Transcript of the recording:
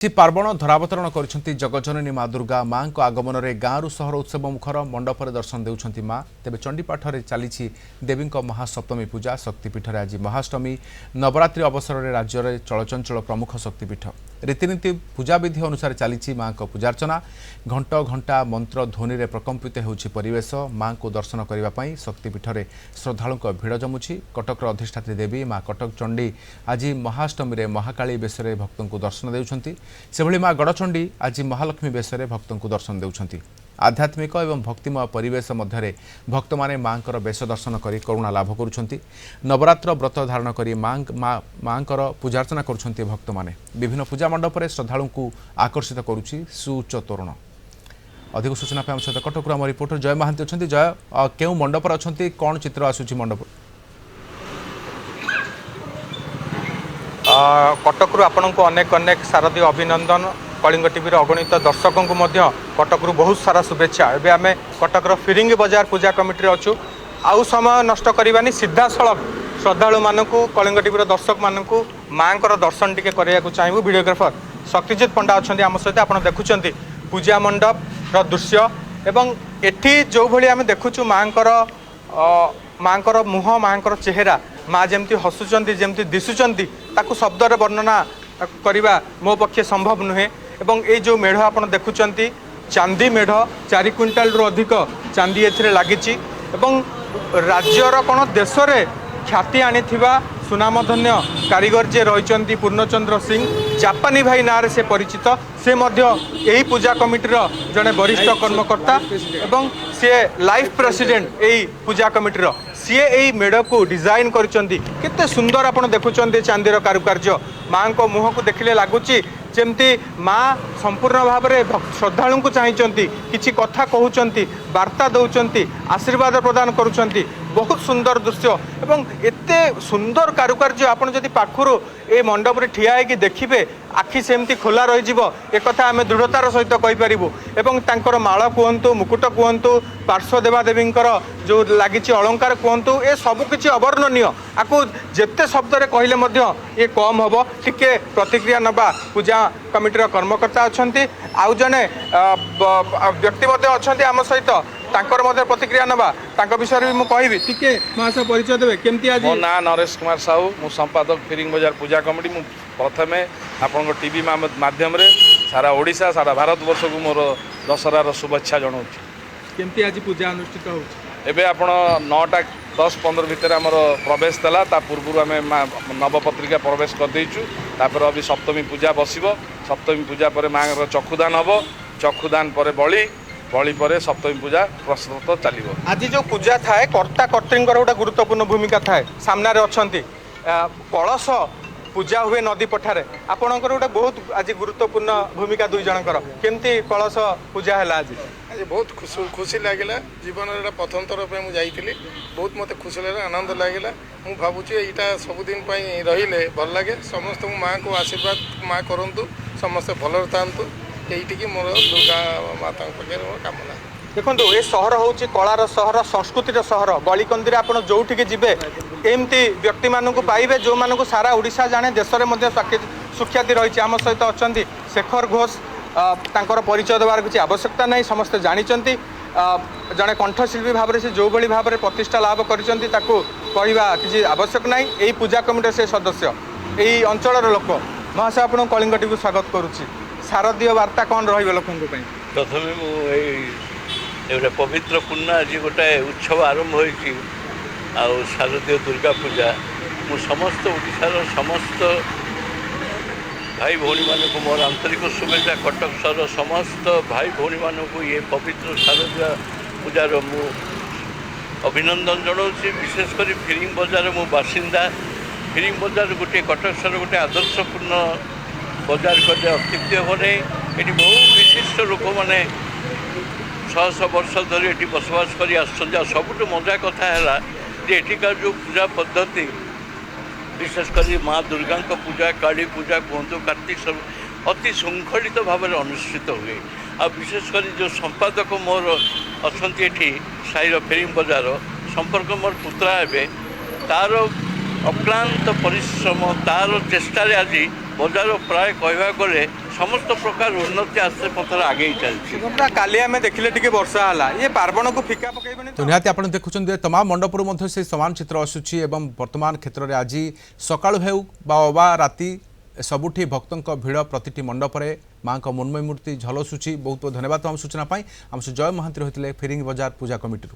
पार्वण धरावतरण कर जगजननी माँ दुर्गा माँ आगमन में गाँव सहर उत्सव मुखर मंडप दर्शन देउछंती माँ तेज चंडीपाठ में चली देवी महासप्तमी पूजा शक्तिपीठ में आज महाअष्टमी नवरात्रि अवसर में राज्य में चलचंचल प्रमुख शक्तिपीठ रीतिनीति पूजा विधि अनुसार चली माँ को पूजार्चना घंट घंटा मंत्र ध्वनि में प्रकम्पित होश माँ को दर्शन करने शक्तिपीठ में श्रद्धालु भिड़ जमुची कटकर अधिष्ठात्री देवी माँ कटक चंडी आज महाअष्टमी में महाकाली बेश भक्तों को दर्शन देउछंती सेभली माँ गड़चंडी आज महालक्ष्मी बेश भक्तों को दर्शन देउछंती आध्यात्मिक एवं भक्तिमय परिवेश मध्य भक्त माने माँ बेश दर्शन कर करुणा लाभ करुछंती नवरात्र व्रत धारण कर माँ पूजार्चना करुछंती भक्त माने विभिन्न पूजा मंडप में श्रद्धालु को आकर्षित करुछि सुउच्च तोरण अधिक सूचना पे सहित कटक आम रिपोर्टर जय महांती अच्छा जय केउ मंडप अच्छा कौन चित्र आसूची मंडप कटकरू आपण को अनेक अनेक शारदीय अभिनंदन कलिंग टीवी अगणित दर्शकों को कटकरू बहुत सारा शुभेच्छा एवं आम कटकर फिरिंगी बजार पूजा कमिटी अच्छु आउ समय नष्ट करवानी सीधा सड़क श्रद्धालु मानक कलिंग टीवी दर्शक मानक माँ दर्शन टी कराया चाहबू वीडियोग्राफर शक्तिजित पंडा अच्छा आम सहित आप देखुं पूजा मंडप दृश्य एवं एठी जो भाई आम देखुचु माँ मुह माँ चेहरा माँ जमती हसुंट जमती दिशुंट ताकू शब्द वर्णना करने मो पक्षे संभव नुहे एवं ये जो मेढ़ आप देखुं चांदी मेढ़ 4 क्विंटाल रु अधिक चांदी ए लगी राज्यर कौन देश में ख्याति आनी सुनामधन्य कारीगर जे रही पूर्णचंद्र सिंह जापानी भाई ना से परिचित से यही पूजा कमिटीर जड़े वरिष्ठ कर्मकर्ता एवं सी लाइफ प्रेसिडेंट यही पूजा कमिटीर सी यही मेढ़ को डिजाइन करते सुंदर आप देखुं चांदीर कारुकार्य माँ को मुह को देखिले लगुच जमती माँ संपूर्ण भाव में श्रद्धालु को चाहिए किसी कथा कहते वार्ता दौरान आशीर्वाद प्रदान करुँच बहुत सुंदर दृश्य एवं एते सुंदर कारुकार्य आपड़ जदि पाखु ए मंडप रे ठिया है कि देखिए आखि सेमती खोला रही एक आम दृढ़तार सहित कहीपरू एवं तांकर माल कहतु मुकुट कहतु पार्श्व देवादेवी जो लगी अलंकार कहतु ए सबकि अवर्णनीय आपको जिते शब्द कहले ये कम हम टिके प्रतिक्रिया नवा पूजा कमिटीर कर्मकर्ता अच्छा आउ जड़े व्यक्ति अच्छा आम सहित तांकर मध्य प्रतिक्रिया नवा विषय भी मुझे टिके महाशय परिचय देवे केमती आज मो ना नरेश कुमार साहू मु संपादक फिरिंग बजार पूजा कमिटी मु प्रथमे आपण टीवी माध्यम रे सारा ओडिशा सारा भारत वर्ष को मोर दशहरार शुभेच्छा जनाऊँ केमती आज पूजा अनुष्ठित हो एबे आपण 9टा 10-15 भितर आमर प्रवेश देला ता पूर्व आम नवपत्रिका प्रवेश कर देइछु तापर अभी सप्तमी पूजा बसिबो सप्तमी पूजा पर माँ चक्षुदान हम चक्षुदान पर बलि बलि पर सप्तमी पूजा प्रस्तुत चलो आज जो पूजा थाए कर्ता कर्त्री गोटे गुरुत्वपूर्ण भूमिका थाए सामने अच्छा कलश पूजा हुए नदी पठारे आपणकर गोटे बहुत आज गुरुत्वपूर्ण भूमिका दुई जनकर केमती कलश पूजा है आज आज बहुत खुशी लगे जीवन प्रथम थर पर मुझे बहुत मत खुशी लगे आनंद लगे मुझे भावुँ यहाँ सबुदिन रही भल लगे समस्त माँ को आशीर्वाद माँ करूँ समस्ते भल था यही मोर दुर्गा माता पाखे मोर कामना देखो ये सहर हूँ कलार सहर संस्कृतिर सहर गलिकंदी आप जो जी एमती व्यक्ति मानक पाइबे जो मानक सारा ओडिशा जाने देश में सुख्याति रही आम सहित अच्छा शेखर घोष तांकर परिचय देवार किसी आवश्यकता नहीं समस्ते जानते जड़े कंठशिल्पी भाव से जो भाई भाव में प्रतिष्ठा लाभ कर किसी आवश्यक ना यही पूजा कमिटी से सदस्य यही अंचल लोक महाशय आप कलिंग टीवी स्वागत करुच्ची शारदीय वार्ता कौन रही लोकों प्रथम मुझे पवित्र पूर्ण आज गोटे उत्सव आरंभ होती शारदीय दुर्गा पूजा मु समस्त ओडिशार समस्त भाई भौणी मानक मोर आंतरिक शुभेच्छा कटक सहर समस्त भाई भौणी मानक ये पवित्र शारदीय पूजार मु अभिनंदन जनाऊँ विशेषकर फिरिंग बजार मु बासिंदा फिरिंग बजार गोटे कटक सहर गोटे आदर्शपूर्ण बजार कले अत्युक्ति हम नहीं ये बहु विशिष्ट लोक मैंने 600 वर्ष धरी ये बसवास कर सबुठ मजा कथा है जे एठिकार जो पूजा पद्धति विशेषकर माँ दुर्गा पूजा काली पूजा कहतु कार्तिक सब अति श्रृंखलित भाव में अनुष्ठित हुए आ विशेषकर जो संपादक मोर अच्छा साईर फिरिंग बजार संपर्क मोर पुत्रा हे तार अक्लांत परिश्रम तार चेष्टा आज बजार प्राय कहवा गले ସମସ୍ତ ପ୍ରକାର ଉନ୍ନତି ଆସ୍ତେ ପଥରେ ଆଗେଇ ଚାଲିଛି। କାଲି ଆମେ ଦେଖିଲେ ଟିକେ ବର୍ଷା ହେଲା ଇଏ ପାର୍ବଣକୁ ଫିକା ପକାଇବନି तो निहाती आप देखुं तमाम मंडपर मध्य से समान चित्र आसूची एवं वर्तमान क्षेत्र में आज सकाळु हेउ बा राति सबुठी भक्तों भिड़ प्रतिटी मंडपरे माँ का मन्मय मूर्ति झलसुची। बहुत बहुत धन्यवाद आम सूचना आम जय महांती रही फिरिंग बजार पूजा कमिटी।